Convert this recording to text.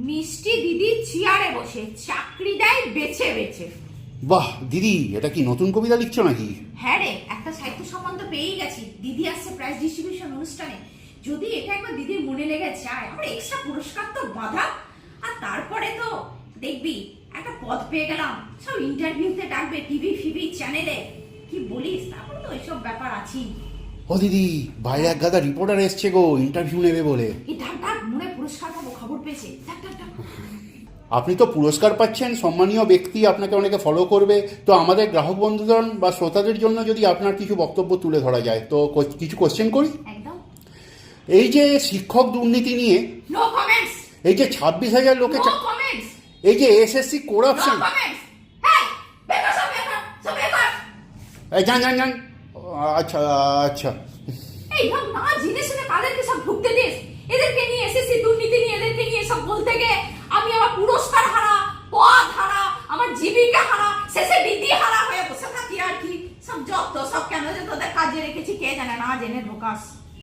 মিষ্টি দিদি চেয়ারে বসে চাকরি দেয় বেছে বেছে। বাহ দিদি, এটা কি নতুন কবিতা লিখছো নাকি? হ্যাঁ রে, একটা সাহিত্য সম্মান তো পেয়েই গেছি। দিদি আসছে প্রাইজ ডিস্ট্রিবিউশন অনুষ্ঠানে। যদি এটা একবার দিদির মনে লেগে যায়, আমার এক্সট্রা পুরস্কার তো বাধা। আর তারপরে তো দেখবি একটা পদ পেয়ে গেলাম, সব ইন্টারভিউতে ডাকবে টিভি ফিভি চ্যানেলে। কি বলিস, তারপরে তো ওইসব ব্যাপার আছেই। ও দিদি, বাইরে এক গাদা রিপোর্টার এসছে গো, ইন্টারভিউ নেবে বলে। এই ডাক ডাক, মনে পুরস্কার পাবো, খবর পেয়েছে। ডাক ডাক ডাক। আপনি তো পুরস্কার পাচ্ছেন, সম্মানীয় ব্যক্তি, আপনাকে অনেকে ফলো করবে, তো আমাদের গ্রাহক বন্ধুজন বা শ্রোতাদের জন্য যদি আপনার কিছু বক্তব্য তুলে ধরা যায়, তো কিছু কোশ্চেন করি। একদম। এই যে শিক্ষক দুর্নীতি নিয়ে, নো কমেন্টস। এই যে 26,000 লোকে, নো কমেন্টস। এই যে SSC corruption, no comments. Hey, বেকার সব বেকার, সব বেকার। এই জান জান জান। আচ্ছা আচ্ছা, এইসব না জেনে শুনে কাদেরকে সব ঢুকতে দিস? এদেরকে নিয়ে এসএসসি দুর্নীতি নিয়ে এদেরকে নিয়ে সব বলতে গিয়ে আমি আমার পুরস্কার হারা, পদ হারা, আমার জীবিকা হারা, শেষে দিদি হারা হয়ে বসে থাকি। আর কি সব যত সব কেন যে তোদের কাজে রেখেছি কে জানে, না জেনে ঢোকাস।